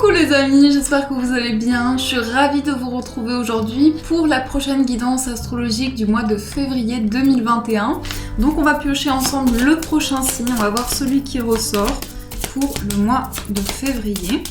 Coucou les amis, j'espère que vous allez bien. Je suis ravie de vous retrouver aujourd'hui pour la prochaine guidance astrologique du mois de février 2021. Donc on va piocher ensemble le prochain signe, on va voir celui qui ressort pour le mois de février.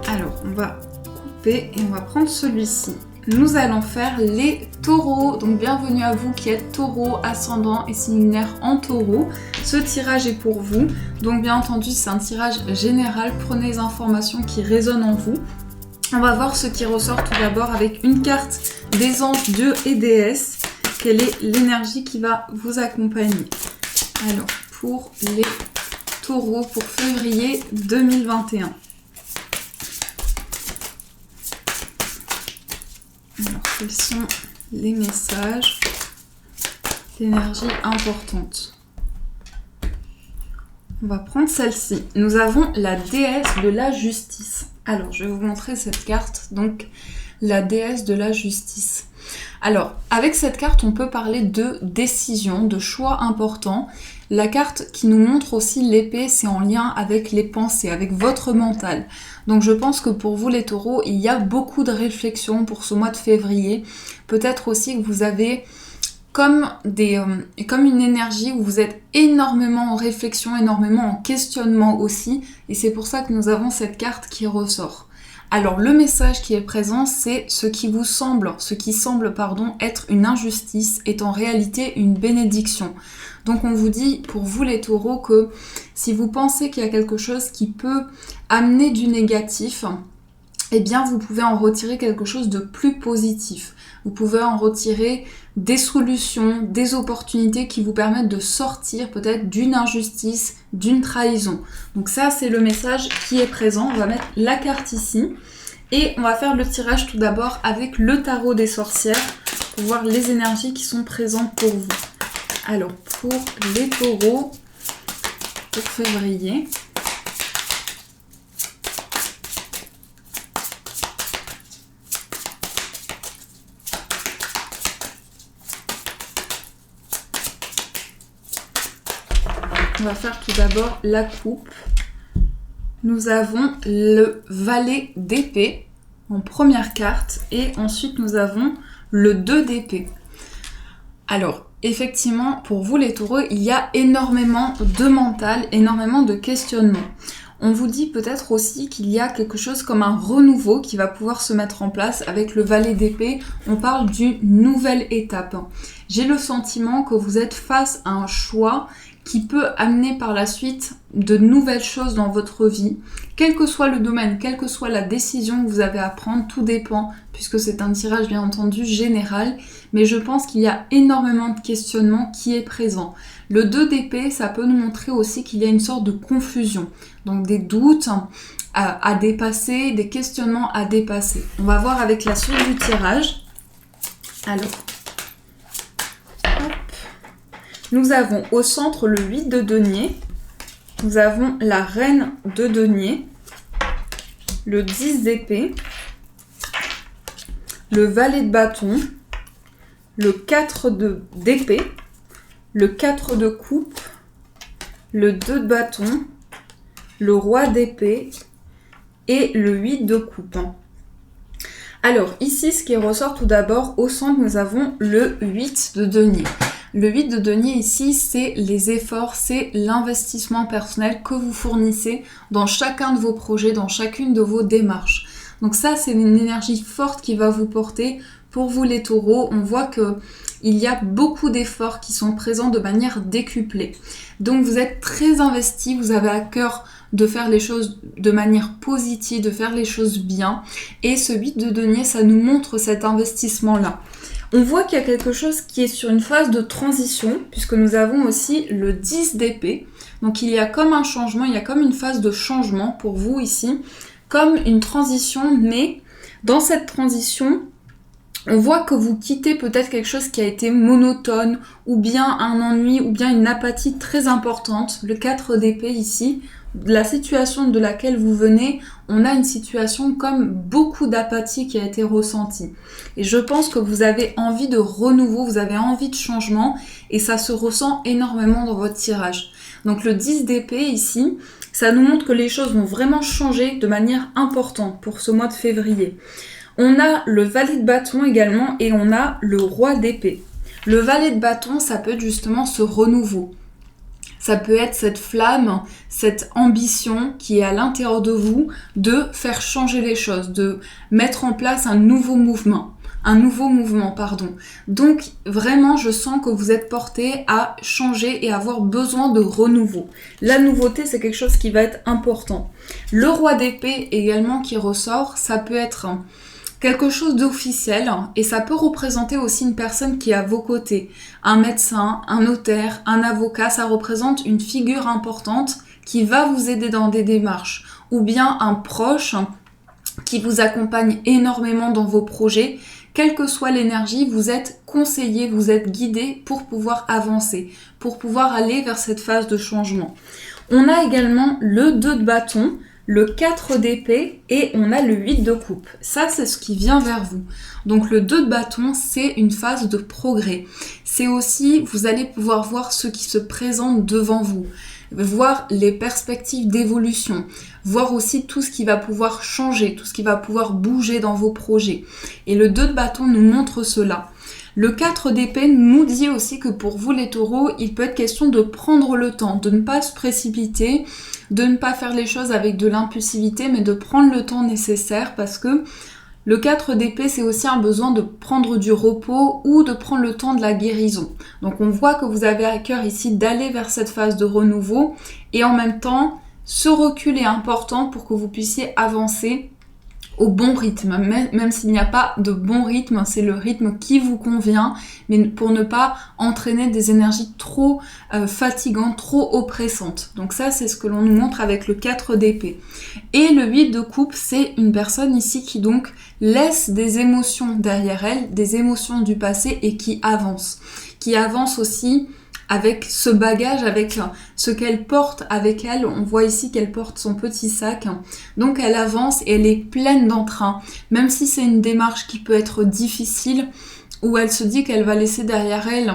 Alors on va couper et on va prendre celui-ci. Nous allons faire les taureaux, donc bienvenue à vous qui êtes taureau, ascendant et signe lunaire en taureau. Ce tirage est pour vous, donc bien entendu c'est un tirage général, prenez les informations qui résonnent en vous. On va voir ce qui ressort tout d'abord avec une carte des anges, dieux et déesses. Quelle est l'énergie qui va vous accompagner? Alors pour les taureaux pour février 2021. Alors, quels sont les messages d'énergie importante? On va prendre celle-ci. Nous avons la déesse de la justice. Alors, je vais vous montrer cette carte. Donc, la déesse de la justice. Alors, avec cette carte, on peut parler de décision, de choix importants. La carte qui nous montre aussi l'épée, c'est en lien avec les pensées, avec votre mental. Donc je pense que pour vous les taureaux, il y a beaucoup de réflexions pour ce mois de février. Peut-être aussi que vous avez comme une énergie où vous êtes énormément en réflexion, énormément en questionnement aussi. Et c'est pour ça que nous avons cette carte qui ressort. Alors le message qui est présent, c'est ce qui semble être une injustice est en réalité une bénédiction. Donc on vous dit pour vous les taureaux que si vous pensez qu'il y a quelque chose qui peut amener du négatif, eh bien vous pouvez en retirer quelque chose de plus positif. Vous pouvez en retirer des solutions, des opportunités qui vous permettent de sortir peut-être d'une injustice, d'une trahison. Donc ça c'est le message qui est présent. On va mettre la carte ici et on va faire le tirage tout d'abord avec le tarot des sorcières pour voir les énergies qui sont présentes pour vous. Alors pour les taureaux pour février. On va faire tout d'abord la coupe. Nous avons le valet d'épée en première carte et ensuite nous avons le 2 d'épée. Alors, effectivement, pour vous les taureaux, il y a énormément de mental, énormément de questionnement. On vous dit peut-être aussi qu'il y a quelque chose comme un renouveau qui va pouvoir se mettre en place avec le valet d'épée. On parle d'une nouvelle étape. J'ai le sentiment que vous êtes face à un choix qui peut amener par la suite de nouvelles choses dans votre vie. Quel que soit le domaine, quelle que soit la décision que vous avez à prendre, tout dépend, puisque c'est un tirage bien entendu général, mais je pense qu'il y a énormément de questionnement qui est présent. Le 2 d'épée, ça peut nous montrer aussi qu'il y a une sorte de confusion, donc des doutes à dépasser, des questionnements à dépasser. On va voir avec la suite du tirage. Alors, nous avons au centre le 8 de denier, nous avons la reine de denier, le 10 d'épée, le valet de bâton, le 4 d'épée, le 4 de coupe, le 2 de bâton, le roi d'épée et le 8 de coupe. Alors ici, ce qui ressort tout d'abord, au centre, nous avons le 8 de denier. Le 8 de denier ici, c'est les efforts, c'est l'investissement personnel que vous fournissez dans chacun de vos projets, dans chacune de vos démarches. Donc ça, c'est une énergie forte qui va vous porter. Pour vous les taureaux, on voit qu'il y a beaucoup d'efforts qui sont présents de manière décuplée. Donc vous êtes très investis, vous avez à cœur de faire les choses de manière positive, de faire les choses bien. Et ce 8 de denier, ça nous montre cet investissement-là. On voit qu'il y a quelque chose qui est sur une phase de transition, puisque nous avons aussi le 10 d'épée. Donc il y a comme un changement, il y a comme une phase de changement pour vous ici, comme une transition, mais dans cette transition, on voit que vous quittez peut-être quelque chose qui a été monotone, ou bien un ennui, ou bien une apathie très importante. Le 4 d'épée ici, la situation de laquelle vous venez, on a une situation comme beaucoup d'apathie qui a été ressentie. Et je pense que vous avez envie de renouveau, vous avez envie de changement, et ça se ressent énormément dans votre tirage. Donc le 10 d'épée ici, Ça nous montre que les choses vont vraiment changer de manière importante pour ce mois de février. On a le valet de bâton également et on a le roi d'épée. Le valet de bâton, ça peut être justement ce renouveau. Ça peut être cette flamme, cette ambition qui est à l'intérieur de vous de faire changer les choses, de mettre en place un nouveau mouvement. Donc vraiment, je sens que vous êtes porté à changer et avoir besoin de renouveau. La nouveauté, c'est quelque chose qui va être important. Le roi d'épée également qui ressort, ça peut être quelque chose d'officiel et ça peut représenter aussi une personne qui est à vos côtés. Un médecin, un notaire, un avocat, ça représente une figure importante qui va vous aider dans des démarches. Ou bien un proche qui vous accompagne énormément dans vos projets. Quelle que soit l'énergie, vous êtes conseillé, vous êtes guidé pour pouvoir avancer, pour pouvoir aller vers cette phase de changement. On a également le 2 de bâton, le 4 d'épée et on a le 8 de coupe. Ça, c'est ce qui vient vers vous. Donc le 2 de bâton, c'est une phase de progrès. C'est aussi, vous allez pouvoir voir ce qui se présente devant vous, voir les perspectives d'évolution, voir aussi tout ce qui va pouvoir changer, tout ce qui va pouvoir bouger dans vos projets. Et le 2 de bâton nous montre cela. Le 4 d'épée nous dit aussi que pour vous les taureaux, il peut être question de prendre le temps, de ne pas se précipiter, de ne pas faire les choses avec de l'impulsivité, mais de prendre le temps nécessaire parce que le 4 d'épée, c'est aussi un besoin de prendre du repos ou de prendre le temps de la guérison. Donc on voit que vous avez à cœur ici d'aller vers cette phase de renouveau et en même temps, ce recul est important pour que vous puissiez avancer au bon rythme, même s'il n'y a pas de bon rythme, c'est le rythme qui vous convient, mais pour ne pas entraîner des énergies trop fatigantes, trop oppressantes. Donc ça, c'est ce que l'on nous montre avec le 4 d'épée. Et le 8 de coupe, c'est une personne ici qui donc laisse des émotions derrière elle, des émotions du passé et qui avance aussi avec ce bagage, avec ce qu'elle porte avec elle. On voit ici qu'elle porte son petit sac. Donc elle avance et elle est pleine d'entrain. Même si c'est une démarche qui peut être difficile, où elle se dit qu'elle va laisser derrière elle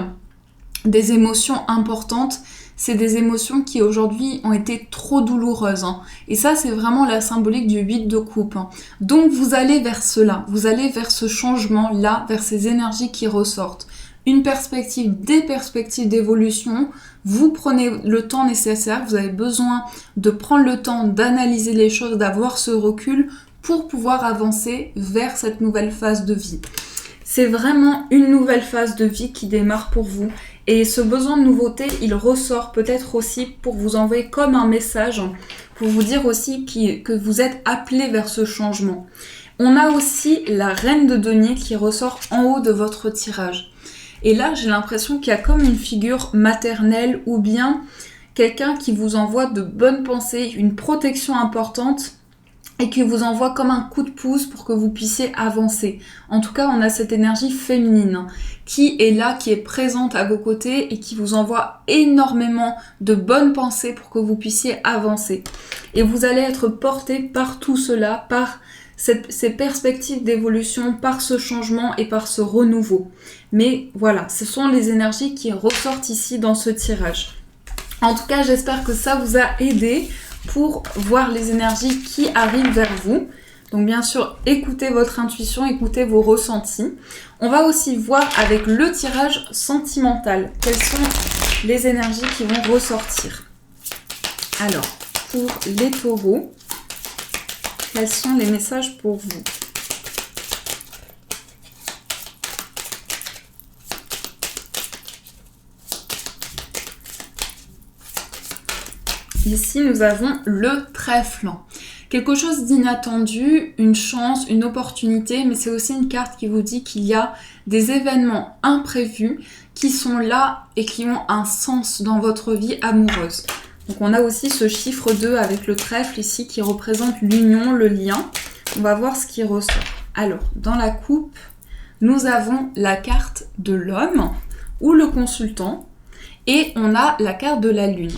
des émotions importantes, c'est des émotions qui aujourd'hui ont été trop douloureuses. Et ça, c'est vraiment la symbolique du 8 de coupe. Donc vous allez vers cela, vous allez vers ce changement-là, vers ces énergies qui ressortent. Une perspective, des perspectives d'évolution, vous prenez le temps nécessaire, vous avez besoin de prendre le temps d'analyser les choses, d'avoir ce recul pour pouvoir avancer vers cette nouvelle phase de vie. C'est vraiment une nouvelle phase de vie qui démarre pour vous et ce besoin de nouveauté, il ressort peut-être aussi pour vous envoyer comme un message, pour vous dire aussi que vous êtes appelé vers ce changement. On a aussi la reine de denier qui ressort en haut de votre tirage. Et là, j'ai l'impression qu'il y a comme une figure maternelle ou bien quelqu'un qui vous envoie de bonnes pensées, une protection importante et qui vous envoie comme un coup de pouce pour que vous puissiez avancer. En tout cas, on a cette énergie féminine qui est là, qui est présente à vos côtés et qui vous envoie énormément de bonnes pensées pour que vous puissiez avancer. Et vous allez être porté par tout cela, par ces perspectives d'évolution, par ce changement et par ce renouveau. Mais voilà, ce sont les énergies qui ressortent ici dans ce tirage. En tout cas, j'espère que ça vous a aidé pour voir les énergies qui arrivent vers vous. Donc bien sûr, écoutez votre intuition, écoutez vos ressentis. On va aussi voir avec le tirage sentimental, quelles sont les énergies qui vont ressortir. Alors, pour les taureaux, quels sont les messages pour vous ? Ici, nous avons le trèfle. Quelque chose d'inattendu, une chance, une opportunité, mais c'est aussi une carte qui vous dit qu'il y a des événements imprévus qui sont là et qui ont un sens dans votre vie amoureuse. Donc on a aussi ce chiffre 2 avec le trèfle ici qui représente l'union, le lien. On va voir ce qui ressort. Alors, dans la coupe, nous avons la carte de l'homme ou le consultant et on a la carte de la lune.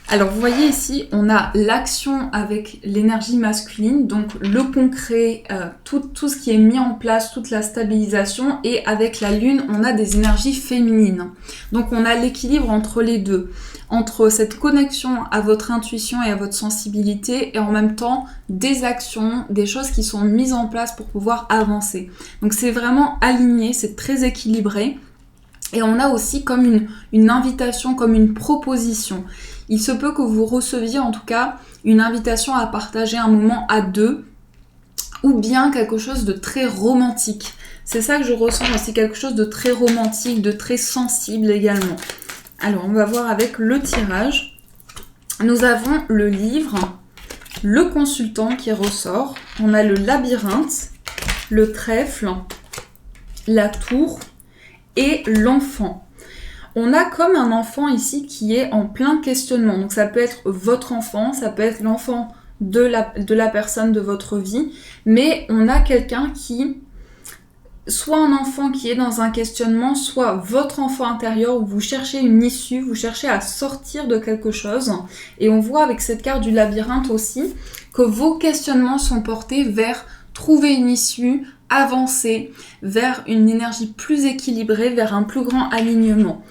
Alors vous voyez ici, on a l'action avec l'énergie masculine, donc le concret, tout ce qui est mis en place, toute la stabilisation, et avec la lune, on a des énergies féminines. Donc on a l'équilibre entre les deux, entre cette connexion à votre intuition et à votre sensibilité, et en même temps des actions, des choses qui sont mises en place pour pouvoir avancer. Donc c'est vraiment aligné, c'est très équilibré. Et on a aussi comme une invitation, comme une proposition. Il se peut que vous receviez en tout cas une invitation à partager un moment à deux, ou bien quelque chose de très romantique. C'est ça que je ressens aussi, quelque chose de très romantique, de très sensible également. Alors on va voir avec le tirage. Nous avons le livre, le consultant qui ressort, on a le labyrinthe, le trèfle, la tour et l'enfant. On a comme un enfant ici qui est en plein questionnement. Donc ça peut être votre enfant, ça peut être l'enfant de la personne de votre vie, mais on a quelqu'un qui, soit un enfant qui est dans un questionnement, soit votre enfant intérieur où vous cherchez une issue, vous cherchez à sortir de quelque chose. Et on voit avec cette carte du labyrinthe aussi que vos questionnements sont portés vers trouver une issue, avancer vers une énergie plus équilibrée, vers un plus grand alignement.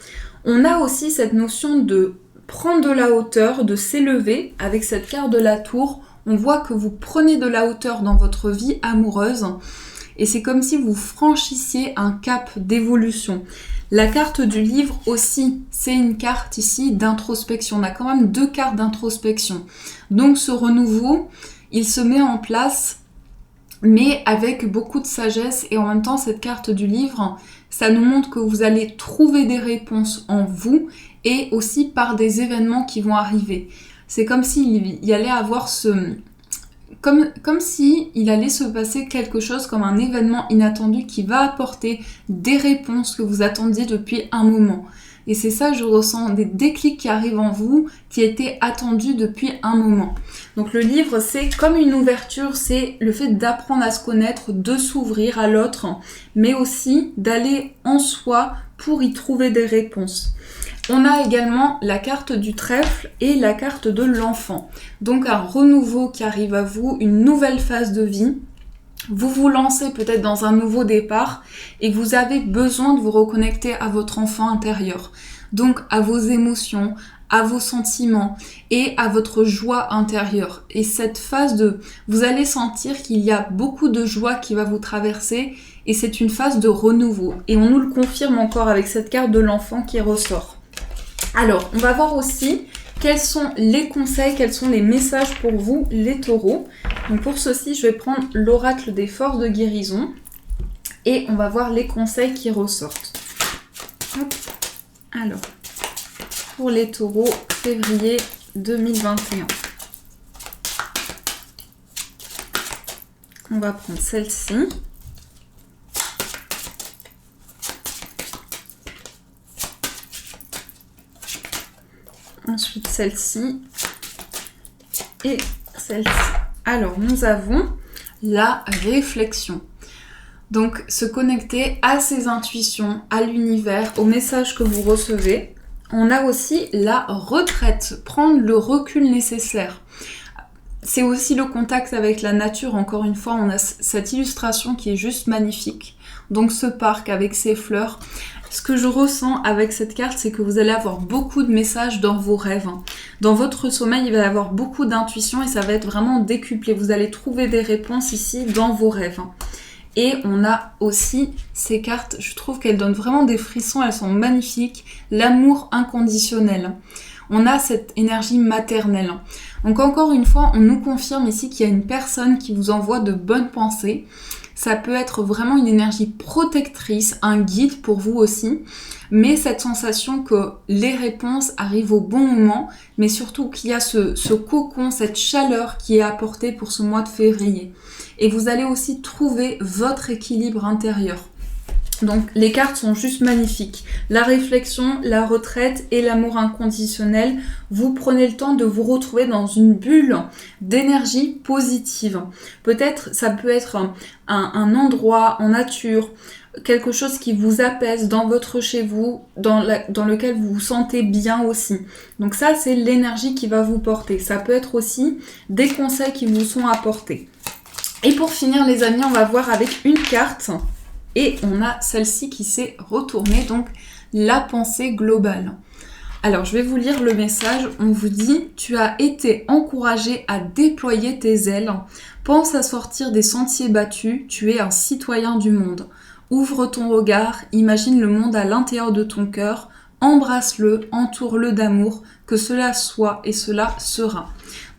On a aussi cette notion de prendre de la hauteur, de s'élever. Avec cette carte de la tour, on voit que vous prenez de la hauteur dans votre vie amoureuse et c'est comme si vous franchissiez un cap d'évolution. La carte du livre aussi, c'est une carte ici d'introspection. On a quand même deux cartes d'introspection. Donc ce renouveau, il se met en place mais avec beaucoup de sagesse, et en même temps cette carte du livre, ça nous montre que vous allez trouver des réponses en vous et aussi par des événements qui vont arriver. C'est comme s'il y allait avoir comme si il allait se passer quelque chose comme un événement inattendu qui va apporter des réponses que vous attendiez depuis un moment. Et c'est ça, je ressens des déclics qui arrivent en vous, qui étaient attendus depuis un moment. Donc le livre, c'est comme une ouverture, c'est le fait d'apprendre à se connaître, de s'ouvrir à l'autre, mais aussi d'aller en soi pour y trouver des réponses. On a également la carte du trèfle et la carte de l'enfant. Donc un renouveau qui arrive à vous, une nouvelle phase de vie. Vous vous lancez peut-être dans un nouveau départ et vous avez besoin de vous reconnecter à votre enfant intérieur. Donc à vos émotions, à vos sentiments et à votre joie intérieure. Et cette phase vous allez sentir qu'il y a beaucoup de joie qui va vous traverser et c'est une phase de renouveau. Et on nous le confirme encore avec cette carte de l'enfant qui ressort. Alors, on va voir aussi quels sont les conseils, quels sont les messages pour vous, les taureaux. Donc pour ceci, je vais prendre l'oracle des forces de guérison et on va voir les conseils qui ressortent. Hop. Alors, pour les taureaux, février 2021. On va prendre celle-ci. Ensuite celle-ci et celle-ci. Alors nous avons la réflexion. Donc se connecter à ses intuitions, à l'univers, aux messages que vous recevez. On a aussi la retraite, prendre le recul nécessaire. C'est aussi le contact avec la nature. Encore une fois, on a cette illustration qui est juste magnifique. Donc ce parc avec ses fleurs. Ce que je ressens avec cette carte, c'est que vous allez avoir beaucoup de messages dans vos rêves. Dans votre sommeil, il va y avoir beaucoup d'intuition et ça va être vraiment décuplé. Vous allez trouver des réponses ici dans vos rêves. Et on a aussi ces cartes, je trouve qu'elles donnent vraiment des frissons, elles sont magnifiques. L'amour inconditionnel. On a cette énergie maternelle. Donc encore une fois, on nous confirme ici qu'il y a une personne qui vous envoie de bonnes pensées. Ça peut être vraiment une énergie protectrice, un guide pour vous aussi, mais cette sensation que les réponses arrivent au bon moment, mais surtout qu'il y a ce cocon, cette chaleur qui est apportée pour ce mois de février. Et vous allez aussi trouver votre équilibre intérieur. Donc les cartes sont juste magnifiques. La réflexion, la retraite et l'amour inconditionnel. Vous prenez le temps de vous retrouver dans une bulle d'énergie positive. Peut-être ça peut être un endroit en nature, quelque chose qui vous apaise dans votre chez vous, dans lequel vous vous sentez bien aussi. Donc ça, c'est l'énergie qui va vous porter. Ça peut être aussi des conseils qui vous sont apportés. Et pour finir, les amis, on va voir avec une carte. Et on a celle-ci qui s'est retournée, donc la pensée globale. Alors, je vais vous lire le message. On vous dit « Tu as été encouragé à déployer tes ailes. Pense à sortir des sentiers battus. Tu es un citoyen du monde. Ouvre ton regard. Imagine le monde à l'intérieur de ton cœur. Embrasse-le, entoure-le d'amour. Que cela soit et cela sera. »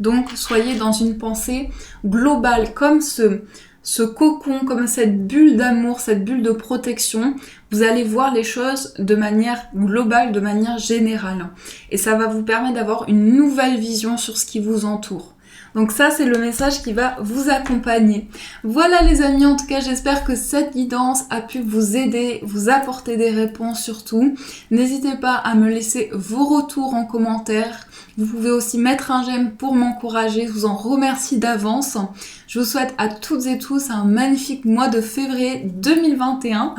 Donc, soyez dans une pensée globale, comme ce cocon, comme cette bulle d'amour, cette bulle de protection. Vous allez voir les choses de manière globale, de manière générale. Et ça va vous permettre d'avoir une nouvelle vision sur ce qui vous entoure. Donc ça, c'est le message qui va vous accompagner. Voilà les amis, en tout cas, j'espère que cette guidance a pu vous aider, vous apporter des réponses surtout. N'hésitez pas à me laisser vos retours en commentaire. Vous pouvez aussi mettre un j'aime pour m'encourager. Je vous en remercie d'avance. Je vous souhaite à toutes et tous un magnifique mois de février 2021.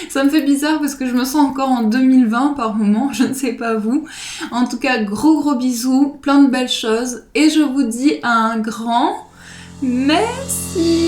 Ça me fait bizarre parce que je me sens encore en 2020 par moment, je ne sais pas vous. En tout cas, gros bisous, plein de belles choses. Et je vous dis un grand merci.